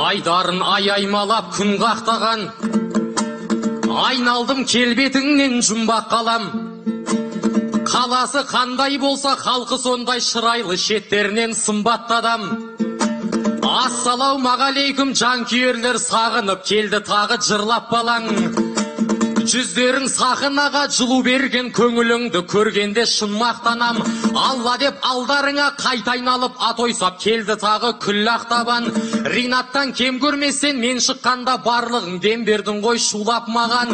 Айдарын ай-аймалап күн қақтаған, айналдым келбетіңнен жұмбақ қалам. Қаласы қандай болса, халқы сондай шырайлы, шеттерінен сымбатты адам. Ассалаумағалейкум жанкүйерлер, сағынып келді тағы жырлап балаң. Жүздерің сақынаға жылу берген, көңіліңді көргенде шын мақтанам. Алла деп алдарыңа қайта айналып ат ойсап келді тағы күллі ақтабан. Ринаттан кем көрместен мен шыққанда барлығың дем бердің ғой шулап маған.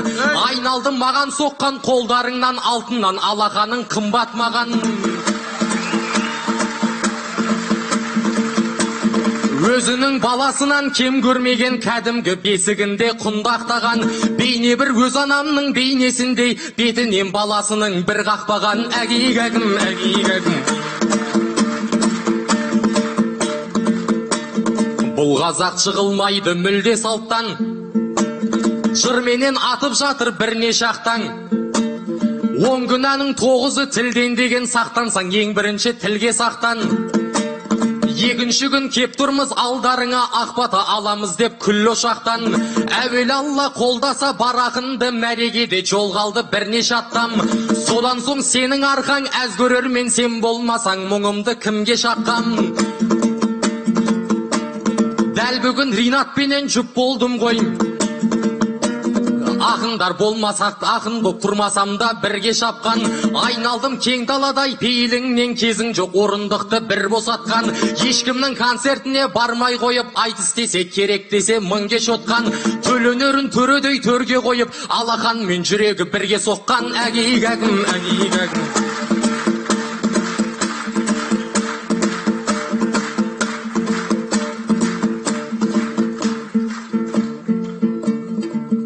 Айналдым маған соққан қолдарыңнан, алтыннан алақаның қымбат маған. Өзінің баласынан кем көрмеген кәдімгі бесігінде құндақтаған. Бейне бір өз анамның бейнесіндей, бетінен баласының бір қақпаған. Әгейгәгім, әгейгәгім. Бұл қазақ жығылмайды мүлде салттан, жырменен атып жатыр бірнеше ақтан. 10 күнәнің 9-ы тілден деген, сақтансаң ең бірінші тілге сақтан. Екінші күн кеп тұрмыз алдарыңа, ақбата аламыз деп күллі ошақтан. Әуелі Алла қолдаса барақынды, мәрегеде жол қалды бірнеше аттам. Содан соң сенің арқаң әз көрермен, сен болмасаң мұңымды кімге шаққам. Дәл бүгін Ринатпенен жұп болдым ғой. Ақындар болмасақ, ақын боп тұрмасам да бірге шапқан. Айналдым кең даладай, пейіліңнен кезің жоқ, орындықты бір босатқан. Ешкімнің концертіне бармай қойып, айт істесе керек десе мың кеш отқан. Төленерін төредей төрге қойып, алақан мен жүрегі бірге соққан. Әгейгәгім, әгейгәгім.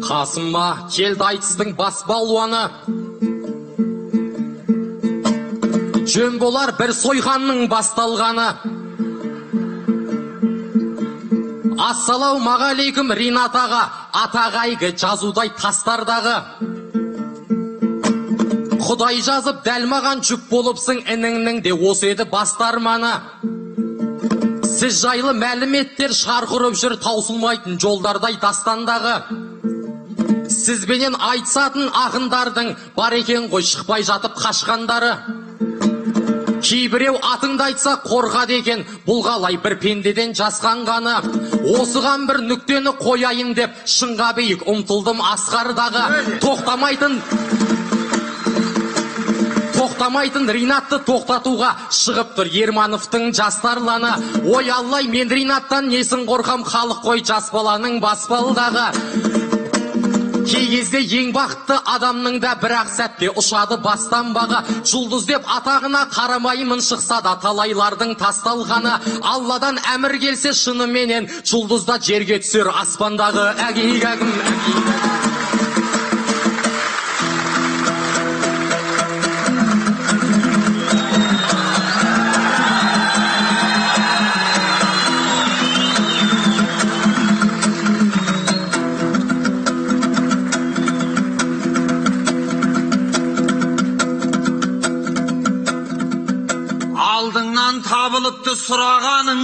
Қасыма келді айтыстың бас балуаны, жөн болар бір сойғанның басталғаны. Ассалаумағалейкум Ринат аға, атағайғы жазудай тастардағы. Құдай жазып дәл маған жүк болыпсың, ініңнің де осы еді бастарманы. Сіз жайлы мәліметтер шарқырып жүр, таусылмайтын жолдардай тастандағы. Сізбенен айтсатын ақындардың бар екен ғой шықпай жатып қашқандары. Кейбіреу атыңды айтса қорқады екен, бұл қалай бір пендеден жасқанғаны. Осыған бір нүктені қояйын деп шыңға биік ұмтылдым асқардағы. Тоқтамайтын Ринатты тоқтатуға шығып тұр Ермановтың жастарланы. Ой Аллай, мен Ринаттан несін қорқам, халық қой жас баланың баспалдағы. Кей кезде ең бақытты адамның да бір-ақ сәтте ұшады бастан бағы. Жұлдыз деп атағына қарамаймын, шықса да талайлардың тасталғаны. Алладан әмір келсе шыныменен, жұлдызда жерге түсер аспандағы. Әгейгәгім, әгейгәгім. Алдыңнан табылыпты сұрағаның,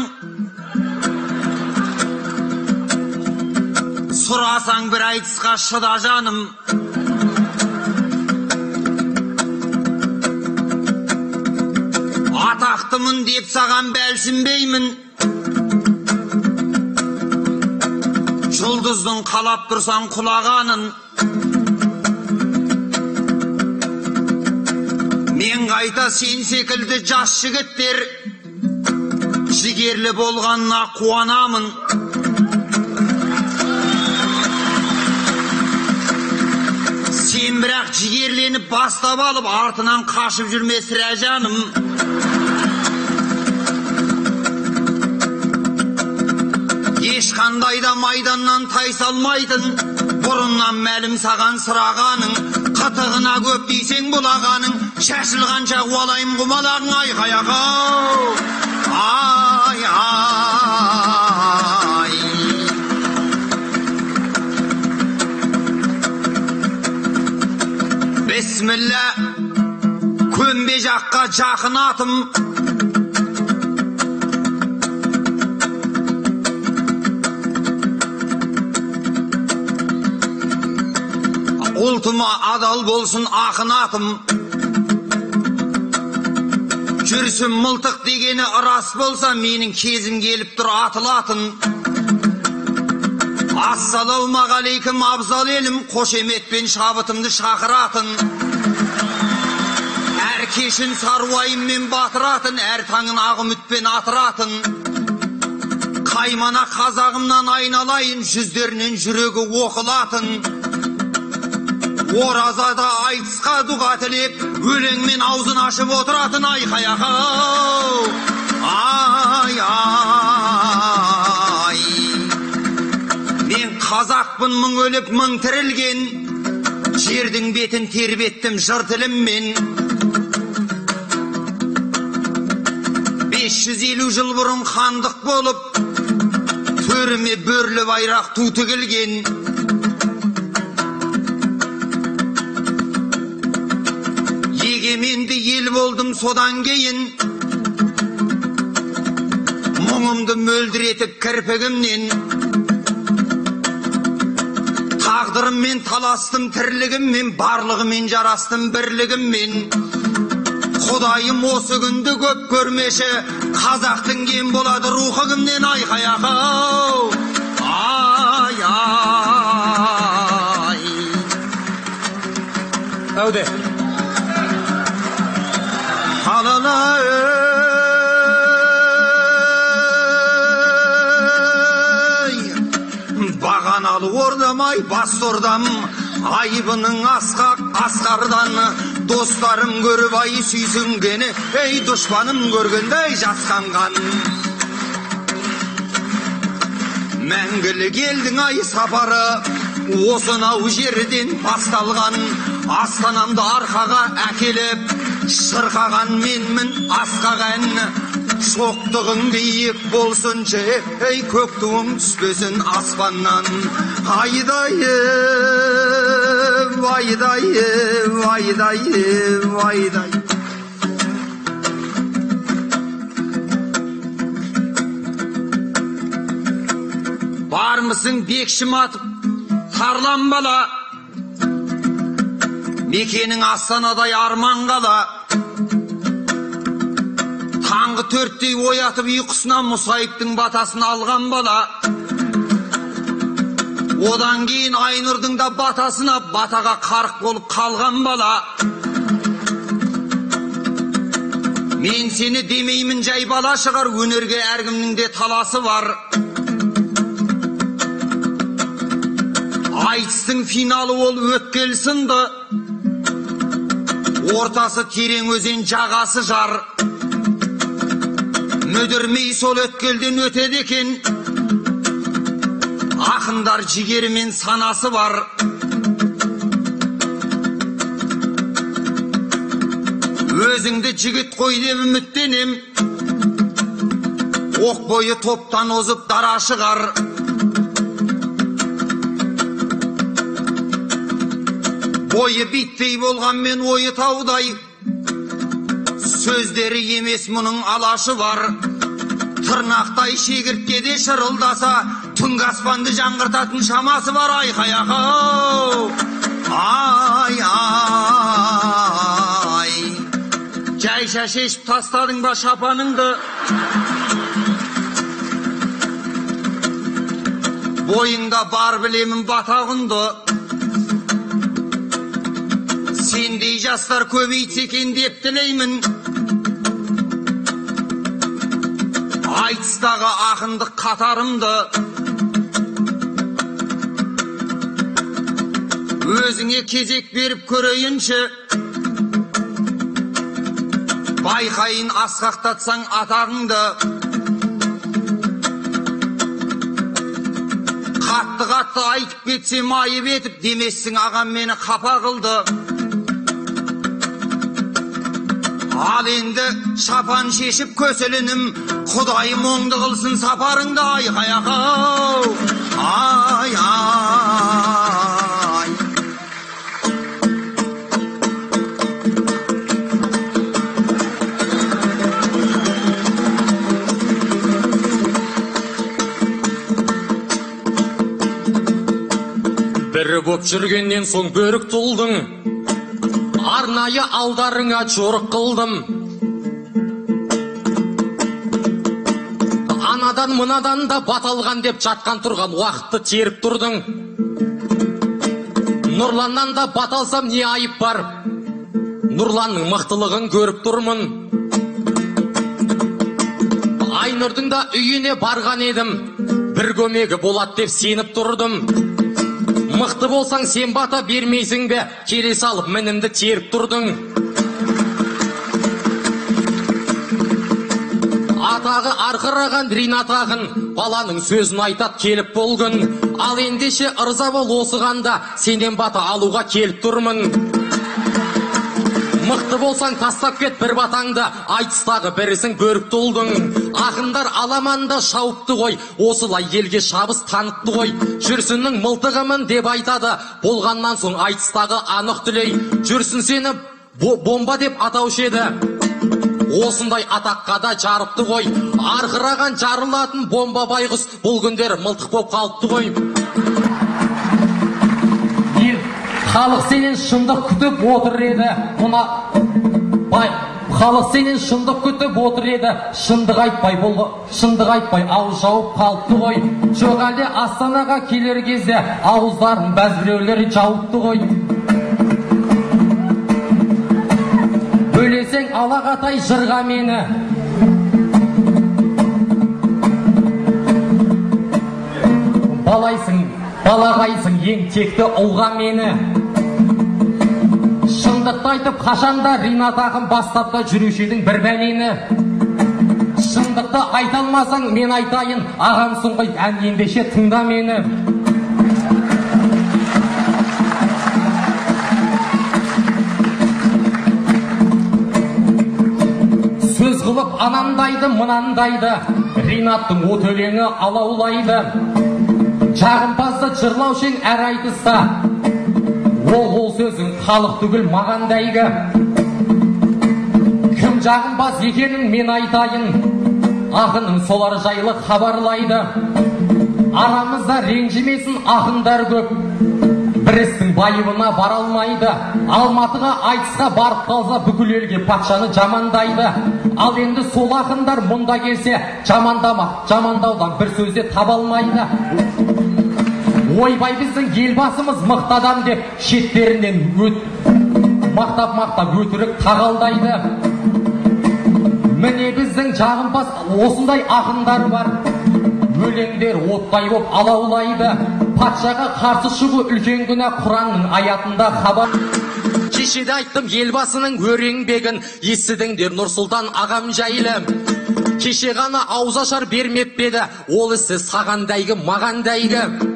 сұрасаң бір айтысқа шыда жаным. Атақтымын деп саған бәлсінбеймін, жұлдыздың қалап тұрсаң құлағанын. Мен қайта сен секілді жас жігіттер жігерлі болғанына қуанамын. Сен бірақ жігерленіп бастап алып артынан қашып жүрме сірә жаным. Ешқандай да майданнан тайсалмайтын, бұрыннан мәлім саған сұрағаның. Қатығына көп дейсең бұлағаның, шашылғанша қуалайым құмалағың. Айғай ағау, ай ай. Bismillah. Kömbe жаққа жақын атым. Ұлтыма адал болсын ақын атым. Жүрсім мылтық дегені рас болса, менің кезім келіп тұр атылатын. Ассалаумағалейкум абзал елім, қошеметпен шабытымды шақыратын. Әр кешін саруайыммен батыратын, әр таңын ақ үмітпен атыратын. Қаймана қазағымнан айналайын, жүздерінен жүрегі оқылатын. Оразада айтысқа дұға тілеп, өлеңмен аузын ашып отыратын айқай-ақау. Ай-ай. Мен қазақпын, мың өліп, мың тірілген, жердің бетін тербеттім жыр тіліммен. 550 жыл бұрын хандық болып, төріме бөрлі байрақ ту тігілген. Егеменді ел болдым содан кейін, мұңымды мөлдіретіп кірпігімнен. Тағдырыммен таластым тірлігіммен, барлығымен жарастым бірлігіммен. Құдайым осы күнді көп көрмеші, қазақтың кем болады рухы кімнен айқай-ақау. Ай-ай. Әуде. Бағаналы ордамай бас ордам, айбының асқақ асқардан. Достарым көріп ай сүйсінгені, ей дұшпаным көргендей жасқанған. Мәңгілік елдің ай сапары, осынау жерден басталған. Астанамды арқаға әкеліп, шырқаған менмін асқақ ән. Шоқтығың биік болсыншы, ей көк туың түспесін аспаннан. Айдайым, айдайым, айдайым, айдайым. Бармысың бекшім атып, тарлан бала, мекенің астанадай арман қала. Таңғы 4-тей оятып ұйқысынан Мұсайыптың батасын алған бала. Одан кейін Айнұрдың да батасына батаға қарық болып қалған бала. Мен сені демеймін жай бала шығар, өнерге әркімнің де таласы бар. Айтыстың финалы ол өткел сынды, ортасы терең өзен жағасы жар. Мүдірмей сол өткелден өтеді екен, ақындар жігерімен санасы бар. Өзіңді жігіт қой деп үміттенем, оқ бойы топтан озып дара шығар. Бойы биттей болғанмен ойы таудай, сөздері емес мұның алашы бар. Тырнақтай шегірткеде шырылдаса, түнгі аспанды жаңғыртатын шамасы бар. Айқай-ақау. Ай-ай. Жайша шешіп тастадың ба шапаныңды? Бойыңда бар білемін батағынды. Сендей жастар көбейтсе екен деп тілеймін. Айтыстағы ақындық қатарымды. Өзіңе кезек беріп көрейінші, байқайын асқақтатсаң атағыңды. Қатты-қатты айтып кетсем айып етіп, демессің ағам мені қапа қылды. Ал енді шапан шешіп көсілінім, Құдайым оңды қылсын сапарыңды. Айқай-ақау. Ай-ай. Ірі боп жүргеннен соң бөрік тұлдың, арнайы алдарыңа жорық қылдым. Анадан мынадан да баталған деп жатқан тұрған уақытты теріп тұрдың. Нұрланнан да баталсам не айып бар? Нұрланның мықтылығын көріп тұрмын. Айнұрдың да үйіне барған едім, бір көмегі болады деп сеніп тұрдым. Мықты болсаң сен бата бермейсің бе? Келе салып мінімді теріп тұрдың. Атағы арқыраған Ринат ағын, баланың сөзін айтат келіп болғын. Ал ендеше ырза бол осығанда, сенен бата алуға келіп тұрмын. Мықты болсаң тастап кет бір батаңды, айтыстағы бірісің бөрік тұлдың. Ақындар аламанда шауыпты ғой, осылай елге шабыс танытты ғой. Жүрсіннің мылтығымын деп айтады, болғаннан соң айтыстағы анық дүлей. Жүрсін сені бомба деп атаушы еді, осындай атаққа да жарыпты ғой. Арқыраған жарылатын бомба байғұс, бұл күндер мылтық боп қалыпты ғой. Халық сенен шындық күтіп отыр еді, халық сенен шындық күтіп отыр еді, шындық айтпай ауыз жауып қалыпты ғой. Жоқ әлде Астанаға келер кезде ауыздарын бәзбіреулері жауыпты ғой. Бөлесең алағатай жырға мені, балағайсың ең текті ұлға мені. Шындықты айтып қашанда Ринат ағым бастапта жүруші едің бір бәлені. Шындықты айта алмасаң мен айтайын, ағамсың ғой, ән ендеше тыңда мені. Сөз қылып анандайды мынандайды, Ринаттың от өлеңі алаулайды. Жағымпазды жырлаушың әр айтыста, ол сөзің халық түгіл маған дәйгі. Кім жағымпаз екенін мен айтайын, ақының солар жайлы хабарлайды. Арамызда ренжімесін ақындар көп, бір істің байыбына бара алмайды. Алматыға айтысқа барып қалса бүкіл елге патшаны жамандайды. Ал енді сол ақындар мұнда келсе жамандаудан бір сөзде таба алмайды. Ойбай біздің елбасымыз мықты адам деп шеттерінен мақтап өтірік тағалдайды. Міне біздің жағымпаз осындай ақындар бар, өлеңдер оттай боп алаулайды. Патшаға қарсы шығу үлкен күнә, Құранның аятында хабар. Кешеде айттым елбасының өреңбегін, естідіңдер Нұрсұлтан ағам жайлы. Кеше ғана ауыз ашар бермеп еді, ол ісі саған дәйгі маған дәйгі.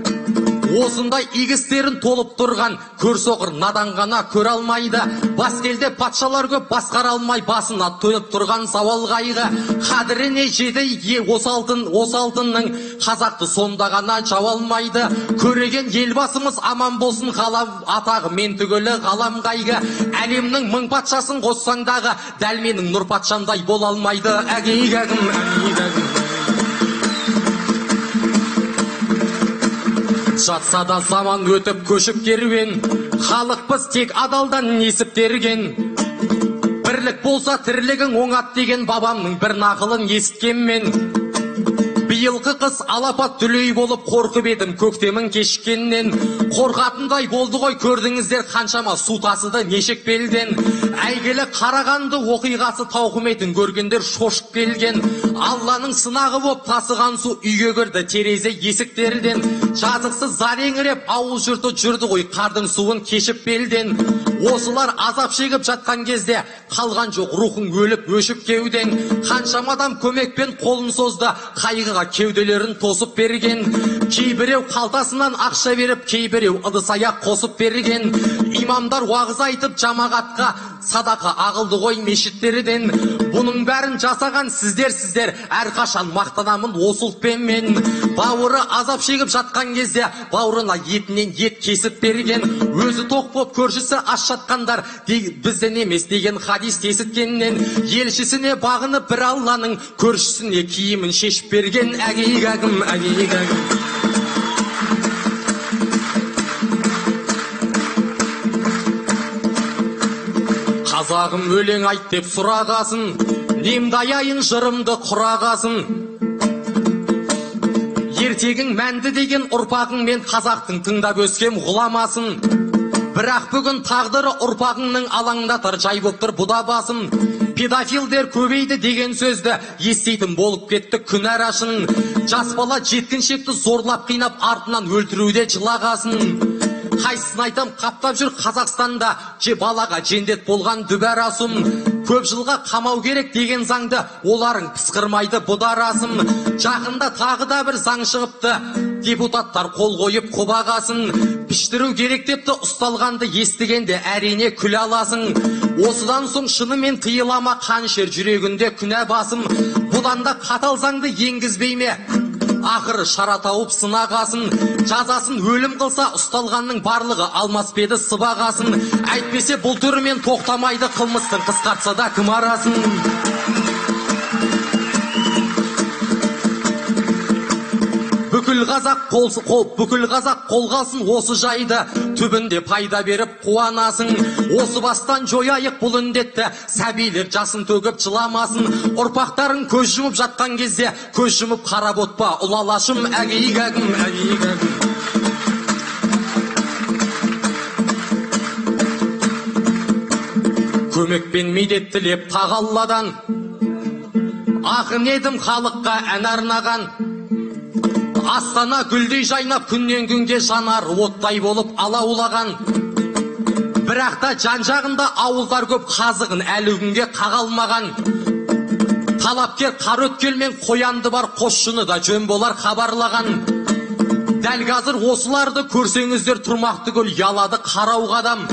Осындай игістерін толып тұрған көрсоқыр надан ғана көре алмайды. Баскелде патшалар көп басқара алмай басына төніп тұрған сауал қайғы. Қадіріне жеді осы алтынның, қазақты сонда ғана жау алмайды. Көреген елбасымыз аман болсын, қалам атағы мен түгілі ғалам қайғы. Әлемнің мың патшасын қоссаңдағы, дәл менің нұр патшамдай бола алмайды. Әгейгәгім, әгейгәгім. Жатса да заман өтіп көшіп керуен, халықпыз тек адалдан несіптерген. Бірлік болса тірлігің оңат деген бабамның бір нақылын есіткен мен. Биылғы қыс алапат дүлей болып қорқып едім көктемін кешіккеннен. Қорқатындай болды ғой көрдіңіздер қаншама су тасыды нешік белден. Әйгілі Қарағанды оқиғасы тауқыметін көргендер шошып келген. Алланың сынағы боп тасыған су үйге кірді терезе есіктерден. Жазықсыз зар еңіреп ауыл жұрты жүрді ғой қардың суын кешіп белден. Осылар азап шегіп жатқан кезде қалған жоқ рухың өліп өшіп кеуден. Қаншама адам көмекпен қолын созды, қайғыға кеуделерін тосып берген. Кейбіреу қалтасынан ақша беріп, кейбіреу ыдыс аяқ қосып берген. Имамдар уағыз айтып жамағатқа садақа ағылды ғой мешіттерден. Бұның бәрін жасаған сіздер, әрқашан мақтанамын осы ұлтпен мен. Бауыры азап шегіп жатқан кезде бауырына етінен ет кесіп берген. Өзі тоқ боп көршісі аш жатқандар бізден емес деген хадис кесіткеннен. Елшісіне бағынып бір Алланың, көршісіне киімін шешіп берген. Әгейгәгім, әгейгәгім. шырағым өлең айт деп сұрағасын, немді аяйын жырымды құрағасын. Ертегің мәнді деген ұрпағың мен қазақтың тыңдап өскем ғұламасын. Бірақ бүгін тағдыры ұрпағыңның алаңдатыр, жай боп тұр бұда басым. Педофилдер көбейді деген сөзді естейтін болып кетті күн арашын. Жас бала жеткіншекті зорлап қинап артынан өлтіруде жылағасын. Қайсысын айтам, қаптап жүр Қазақстанда балаға жендет болған дүбәрасым. Көп жылға қамау керек деген заңды оларың пысқырмайды бұдарасым. Жақында тағы да бір заң шығыпты, депутаттар қол қойып құбағасын. Піштіру керек депті, ұсталғанды естігенде әрине күл аласың. Осыдан соң шынымен қиылама қаншер жүрегінде күнә басым. Бұдан да қатал заңды енгізбей ме? Ақыры шара тауып сынағасын. Жазасын өлім қылса ұсталғанның барлығы алмас педі сыбағасын. Әйтпесе бұл түрімен тоқтамайды қылмыстың, қысқартса да кім арасын. Бүкіл қазақ қолғасын осы жайды, түбінде пайда беріп қуанасың. Осы бастан жояйық бұл індетті, сәбилер жасын төгіп жыламасын. Ұрпақтарын көз жұмып жатқан кезде, көз жұмып қарап отпа, ұлалашым әгейгәгім, әгейгәгім. Көмекпен медет тілеп тағалладан, ақын едім халыққа ән арнаған. Астана гүлдей жайнап күннен күнге жанар оттай болып алаулаған. Бірақ та жан жағында ауылдар көп, қазығын әлі күнге қағалмаған. Талапкер қарөткел мен қоянды бар, қосшыны да жөн болар хабарлаған. Дәл қазір осыларды көрсеңіздер тұрмақты гүл ялады қарауға адам.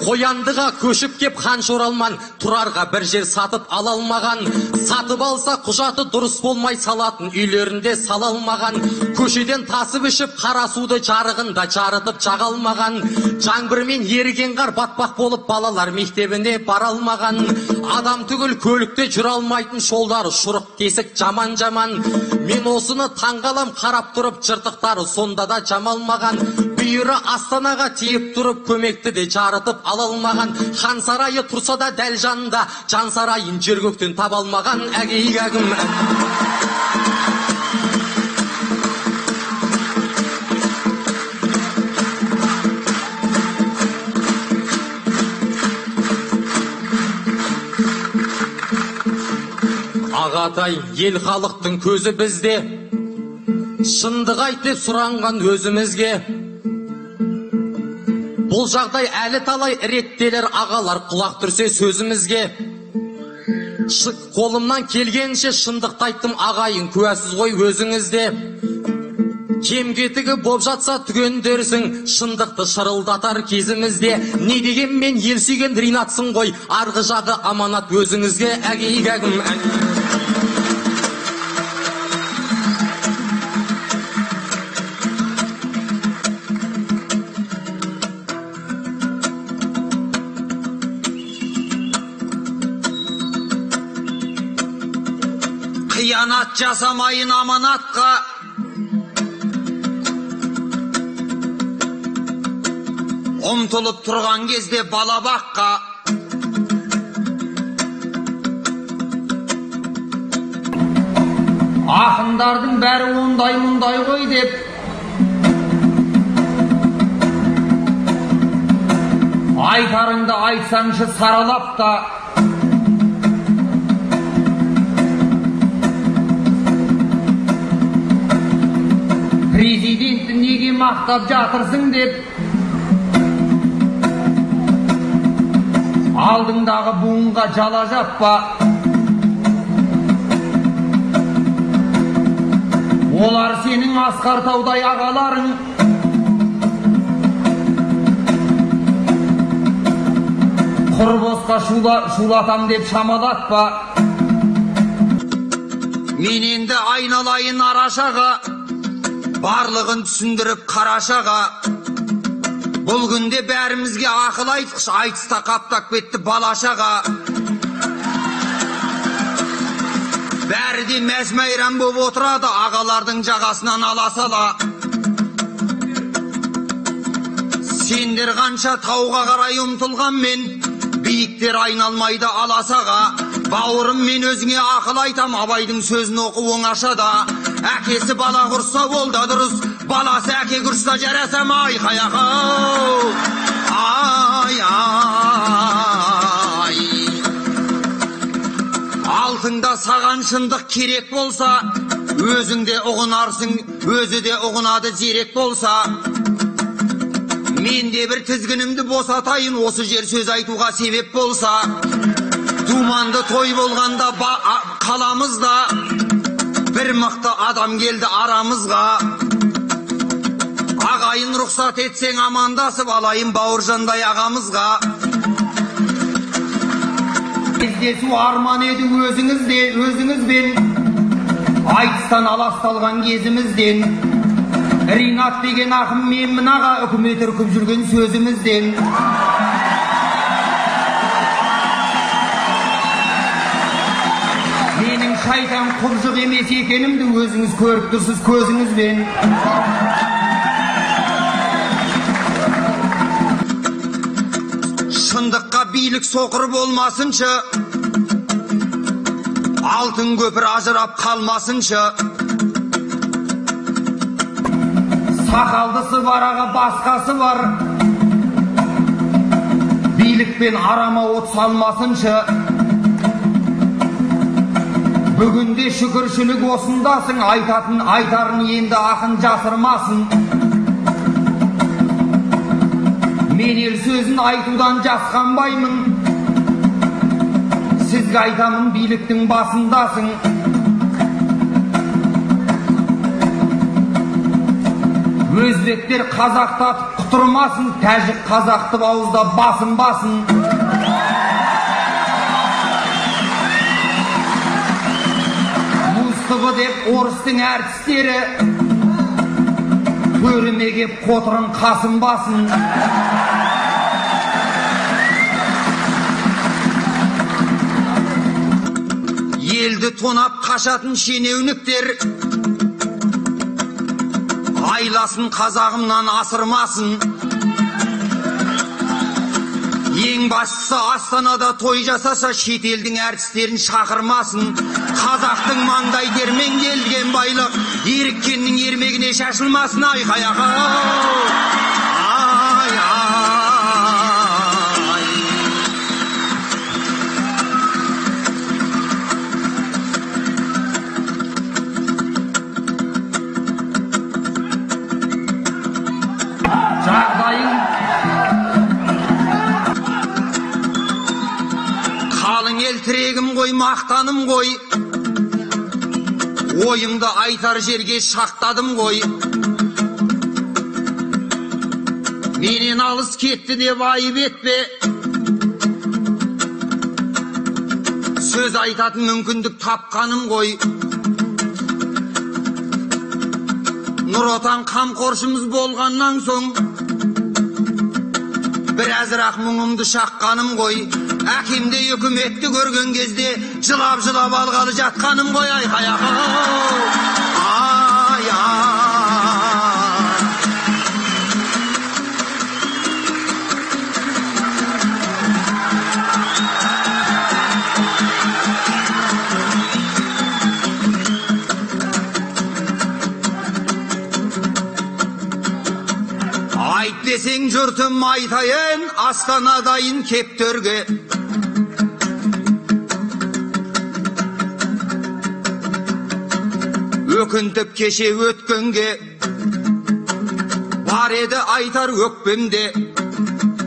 Қояндыға көшіп кеп Ханшы Оралман тұрарға бір жер сатып ала алмаған. Сатып алса құжаты дұрыс болмай салатын, үйлерінде сала алмаған. Көшеден тасып ішіп қарасуды жарығында жарытып жаға алмаған. Жаңбырмен еріген қар батпақ болып балалар мектебіне бара алмаған. Адам түгіл көлікте жүре алмайтын, жолдары шұрық тесік жаман-жаман. Мен осыны таңғалам, қарап тұрып жыртықтары сонда да жамалмаған. Бүйірі Астанаға тиіп тұрып көмекті де жарытып ала алмаған. Хан сарайы тұрса да дәл жанында, жан сарайын жер көктен таба алмаған. Әгейгәгім. Ағатай, ел халықтың көзі бізде, шындық айт деп сұранған өзімізге. Бұл жағдай әлі талай реттелер, ағалар құлақ түрсе сөзімізге. Қолымнан келгенше шындықты айттым, ағайын куәсіз ғой өзіңізде. Кем кетігі боп жатса түгендерсің, шындықты шырылдатар кезімізде. Не деген мен ел сүйген ринатсың ғой, арғы жағы аманат өзіңізге. Әгейгәгім. Қиянат жасамайын аманатқа, ұмтылып тұрған кезде балабаққа. Ақындардың бәрі ондай-мұндай ғой деп, айтарыңды айтсаңшы саралап та, президентті неге мақтап жатырсың деп, алдыңдағы буынға жала жаппа. Олар сенің Асқар Таудай ағаларың. Құр босқа шулатам деп шамалатпа. Мен енді айналайын арашаға, барлығын түсіндіріп қарашаға. Бұл күнде бәрімізге ақыл айтқыш, айтыста қаптап кетті балашаға. Бәрі де мәз-мәйрам боп отырады, ағалардың жағасынан ала сала. Сендер қанша тауға қарай ұмтылғанмен, биіктер айналмайды аласаға. Бауырым, мен өзіңе ақыл айтам, абайдың сөзін оқы оңашада. Әкесі бала құрса ол да дұрыс, баласы әке құрса жараса ма айқай-ақау. Ай, ай. Алтында саған шындық керек болса, өзіңде ұғынарсың, өзі де ұғынады зерек болса. Мен де бір тізгінімді босатайын, осы жер сөз айтуға себеп болса. Думанды той болғанда қаламызда, бір мықты адам келді арамызға. Ағайын рұқсат етсең амандасып алайын бауыржандай ағамызға. Кездесу арман еді өзіңізбен, айтыстан аласталған кезімізден. Ринат деген ақым мен мұнаға үкімет үркіп жүрген сөзімізден. Менің шайтан құбжық емес екенімді өзіңіз көріп тұрсыз көзіңізбен. Шындыққа билік соқыр болмасыншы, алтын көпір ажырап қалмасыншы. Сақалдысы бар аға басқасы бар, билікпен арама от салмасыншы. Бүгінде шүкіршілік осындасың, айтарын енді ақын жасырмасын. Мен ел сөзін айтудан жасқанбаймын, сізге айтамын биліктің басындасың. Өзбектер қазақтатып құтырмасын, тәжік қазақты бауызда басын. Мустыбы деп орыстың әртістері, төріме кеп қотырын қасын басын. Елді тонап қашатын шенеуніктер, айласын қазағымнан асырмасын. Ең бастысы Астанада той жасаса шетелдің әртістерін шақырмасын. Қазақтың маңдай термен келген байлық еріккеннің ермегіне шашылмасын. Айқай-ақау. Ай, ай. Қалың ел тірегім ғой, мақтаным ғой, ойымды айтар жерге шақтадым ғой. Менен алыс кетті деп айып етпе, сөз айтатын мүмкіндік тапқаным ғой. Нұр Отан қамқоршымыз болғаннан соң бір әзірақ мұңымды шаққаным ғой. Әкемде үкіметті көрген кезде жылап алғалы жатқаным ғой. Айқай-ақау. Ай, ай. Айт десең жұртым айтайын, Астанадайын кеп төрге. Өкінтіп кеше өткенге, бар еді айтар өкпемде.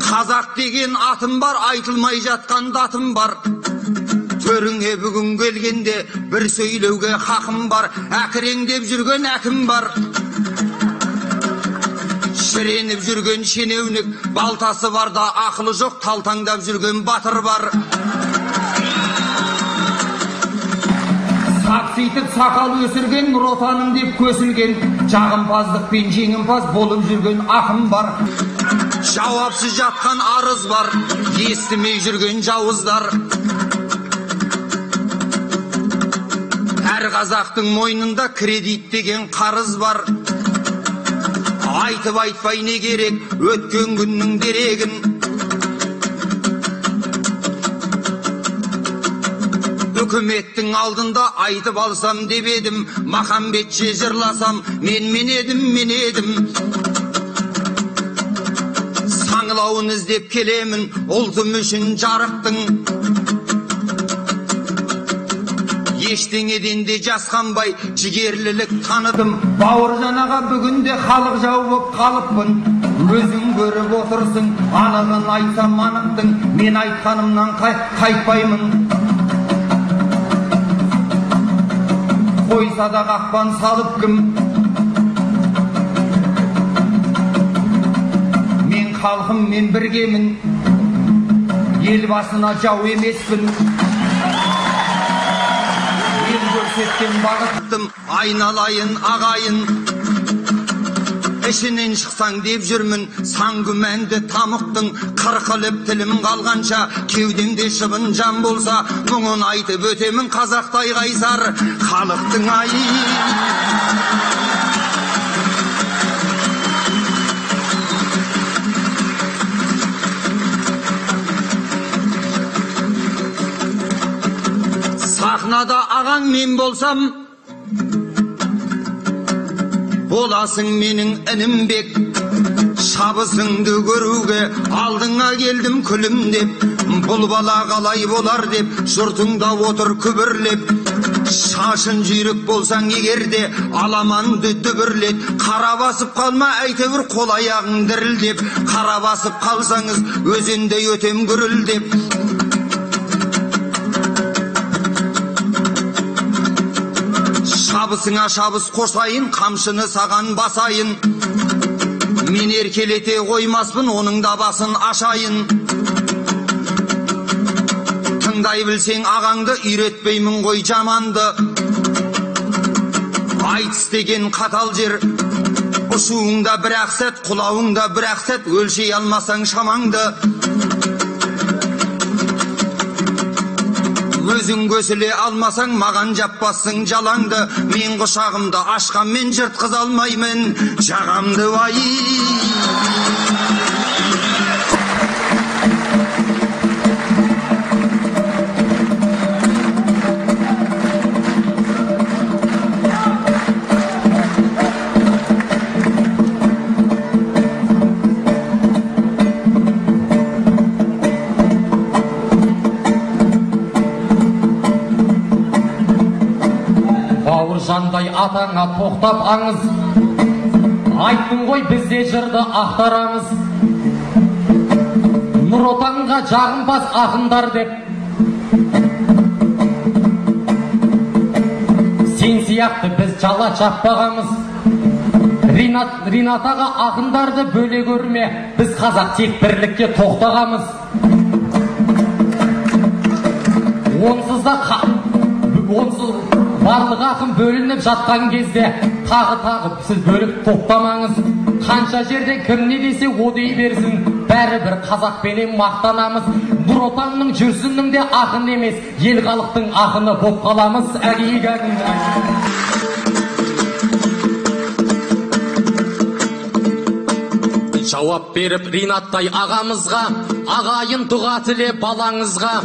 Қазақ деген атым бар, айтылмай жатқан датым бар. Төріңе бүгін келгенде бір сөйлеуге хақым бар. Әкіреңдеп жүрген әкім бар, шіреніп жүрген шенеунік. Балтасы бар да ақылы жоқ, талтаңдап жүрген батыр бар. Сақситып сақал өсірген, Нұр Отаным деп көсілген, жағымпаздықпен жеңімпаз болып жүрген ақым бар. Жауапсыз жатқан арыз бар, естімей жүрген жауыздар. Әр қазақтың мойнында кредит деген қарыз бар. айтып айтпай не керек өткен күннің дерегін. Үкіметтің алдында айтып алсам деп едім, Махамбетше жырласам, мен едім. Саңылауын іздеп келемін, ұлтым үшін жарықтың. Ештеңеден де жасқанбай, жігерлілік танытым. Бауыржан аға, бүгінде халық жау боп қалыппын. Өзің көріп отырсың, анығын айтсам анықтың. Мен айтқанымнан қайтпаймын. Қойса да қақпан салып кім? Мен халқыммен біргемін, ел басына жау емеспін. Ел көрсеткен бағыттым, айналайын ағайын. Ішінен шықсаң деп жүрмін, сан күмәнді тамықтың. Қырқылып тілім қалғанша, кеудемде шыбын жан болса, мұңын айтып өтемін қазақтай қайсар халықтың айын. Сахнада ағаң мен болсам, боласың менің інімбек. Шабысыңды көруге алдыңа келдім күлімдеп. Бұл бала қалай болар деп жұртыңда отыр күбірлеп. Шашын жүйрік болсаң егерде аламанды дүбірлет. Қара басып қалма әйтеуір қол аяғың дірілдеп. Қара басып қалсаңыз өзенде өтем гүрілдеп. Шабысыңа шабыс қосайын, қамшыны саған басайын. Мен еркелете қоймаспын, оның да басын ашайын. Тыңдай білсең ағаңды, үйретпеймін ғой жаманды. Айтыс деген қатал жер, ұшуыңда бір ақсет, құлауыңда бір ақсет, өлшей алмасаң шамаңды. Өзің көсіле алмасаң, маған жаппассың жалаңды. Мен құшағымды ашқанмен жыртқыз алмаймын жағамды бай. Бауыржандай атаңа тоқтап аңыз, айттың ғой бізде жырды ақтарамыз. Нұр отанға жағымпаз ақындар деп, сен сияқты біз жала жаппағамыз. Ринат аға ақындарды бөле көрме, біз қазақ тек бірлікке тоқтағамыз. Онсыз барлық ақын бөлініп жатқан кезде тағы сіз бөліп тоқтамаңыз. Қанша жерде кім не десе о дей берсін, бәрібір қазақпенен мақтанамыз. Нұр отанның жүрсіннің де ақын емес, ел халықтың ақыны боп қаламыз. Жауап беріп Ринаттай ағамызға, ағайын дұға тіле балаңызға.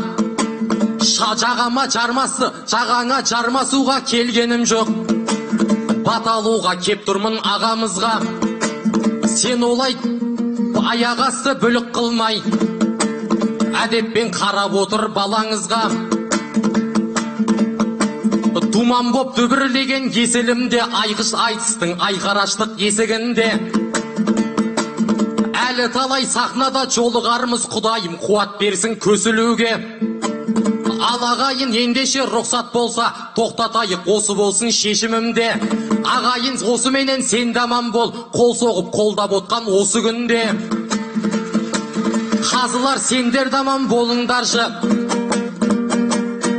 Жағаңа жармасуға келгенім жоқ, баталуға кеп тұрмын ағамызға. Сен олай аяғасты бүлік қылмай, әдеппен қарап отыр балаңызға. Думан боп дүбірлеген еселімде, айғыш айтыстың айқараштық есігінде. Әлі талай сахнада жолығармыз, Құдайым қуат берсін көсілуге. Ағайын ендеше рұқсат болса, тоқтатайық осы болсын шешімімде. Ағайын осыменен сен даман бол, қол соғып қолдап отқан осы күнде. Қазылар сендер даман болыңдаршы,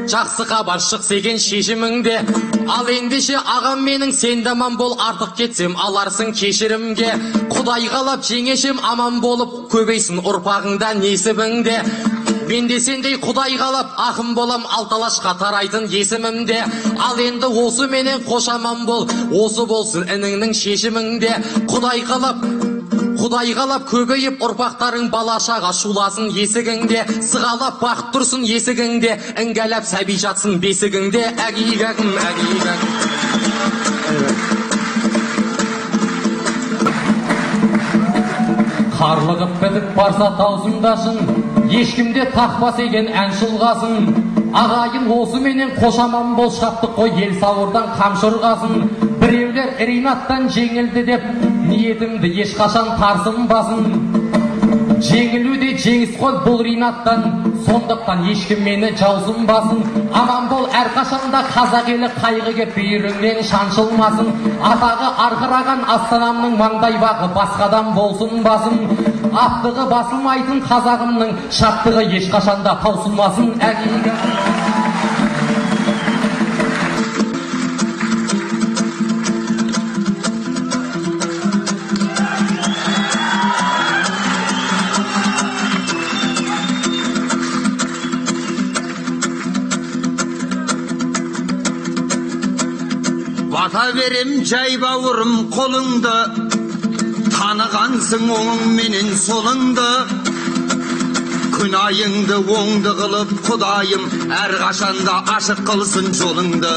жақсы хабар шықсеген шешіміңде. Ал ендеше ағам менің сен даман бол, артық кетсем аларсың кешірімге. Құдай қалап жеңешем аман болып, көбейсін ұрпағыңда несібіңде. Мен де сендей құдай қалап, ақын болам алталашқа тарайтын есімімде. Ал енді осы менен қошаман бол, осы болсын ініңнің шешіміңде. Құдай қалап көбейіп ұрпақтарың балашаға шуласын есігіңде. Сығалап бақыт тұрсын есігіңде, іңгәләп сәби жатсын бесігіңде. Әгигәгім. Қарлығып бітіп барса таусындашын, ешкімде тақпас еген ән шылғасын. Ағайын осы менен қошаман бол, шаптық қой ел сауырдан қамшырғасын. Біреулер Ринаттан жеңілді деп, ниетімді ешқашан тарсынбасын. Жеңілу де жеңіс қой бұл Ринаттан, сондықтан ешкім мені жаусынбасын. Аман бол әрқашанда қазақ елі, қайғы кеп бүйіріңнен шаншылмасын. Атағы арқыраған астанамның маңдай бағы басқадан болсынбасын. Аптығы басылмайтын қазағымның шаттығы ешқашанда таусылмасын. Әгигі бата берем жай бауырым қолыңды, танығансың оңың менен солыңды. Күнайыңды оңды қылып құдайым, әрқашанда ашық қылсын жолыңды.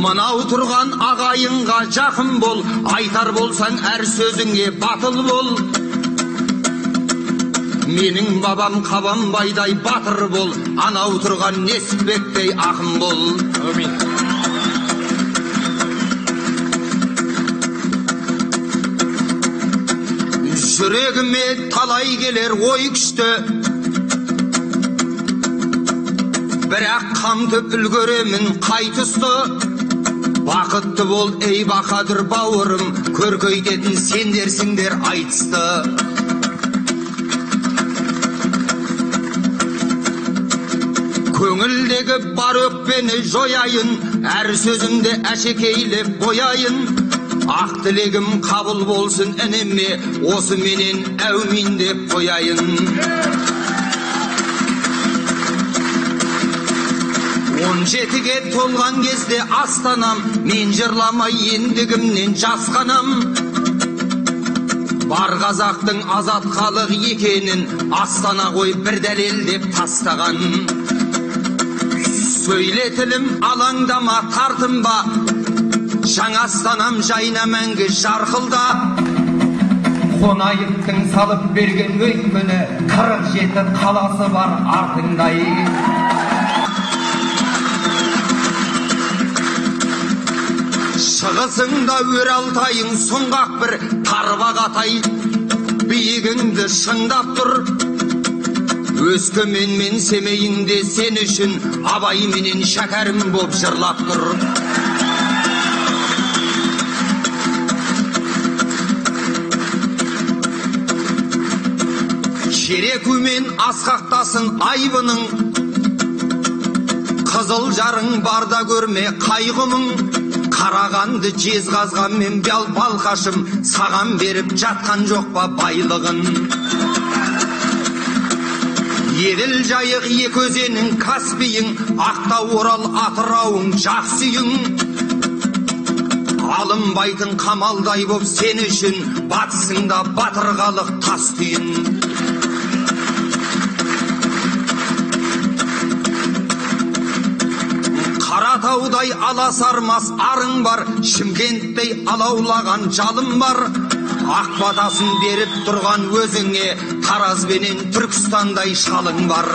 Мынау тұрған ағайынға жақын бол, айтар болсаң әр сөзіңе батыл бол. Менің бабам Қабанбайдай батыр бол, анау тұрған Несіпбектей ақын бол. Жүрегіме талай келер ой күшті, бірақ қамтып үлгеремін қай тұсты. Бақытты бол ей бақадыр бауырым, көркейтетін сендерсіңдер айтысты. Көңілдегі бар өкпені жояйын, әр сөзімді әшекейлеп қояйын. Ақ тілегім қабыл болсын ініме, осы менен әумин деп қояйын. 17-ге толған кезде астанам, мен жырламай ендігімнен жасқанам. Бар қазақтың азатқалық екенін Астана қой бір дәлел деп тастаған. Сөйлетілім алаңдама тартынба, жаңа Астанам жайна мәңгі жарқылда. Қонайықтың салып берген өйткені 47 қаласы бар артыңдай. Шығысыңда өр алтайың сұңғақ бір тарбағатай, биігіңді шыңдап тұр. Өскемен мен Семейіңде сен үшін Абай менен Шәкәрім боп жырлап тұр. Керекумен асқақтасын айбының, қызыл жарың барда көрме қайғымың. Қарағанды жезқазған мен балқашым, саған беріп жатқан жоқ па байлығын. Еділ жайық екі өзенің Каспийің, Ақтау Орал Атырауың Жақсүйің. Алынбайтын қамалдай боп сен үшін, батысыңда батырғалық тас түйін. Қаратаудай аласармас арың бар, Шымкенттей алаулаған жалым бар. Ақ батасын беріп тұрған өзіңе, Тараз бенен Түркістандай шалың бар.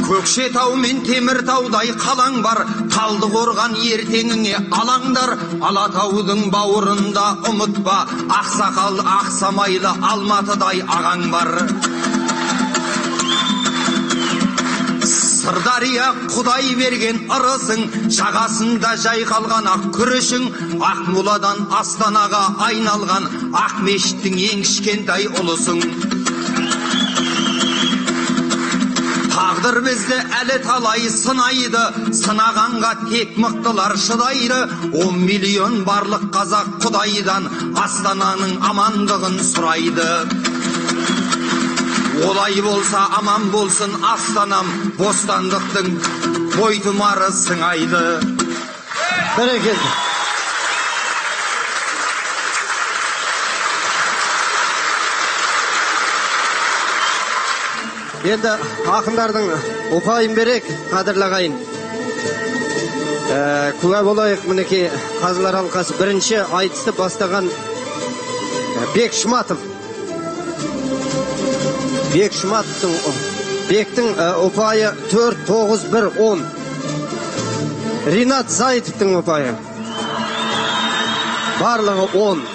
Көкшетау мен Теміртаудай қалаң бар, Талдықорған ертеңіңе алаңдар. Алатаудың бауырында ұмытпа, Ақсақал Ақсамайлы Алматыдай ағаң бар. Сырдария Құдай берген ырысың, жағасында жайқалған ақ күрішің. Ақмоладан Астанаға айналған ақ мешіттің ең кішкентай ұлысың. тағдыр бізді әлі талай сынайды, сынағанға тек мықтылар шыдайды. 10 миллион барлық қазақ құдайдан Астананың амандығын сұрайды. Олай болса аман болсын Астанам, бостандықтың бойтұмары сыңайды. Бәрекелді. Енді ақындардың ұпайын берек, қадірлі ағайын. Куә болайық, мінекей Қазылар алқасы бірінші айтысты бастаған Бек Шыматов. Бектің ұпайы 4-9-1-10. Ринат Зайытовтың ұпайы барлығы 10.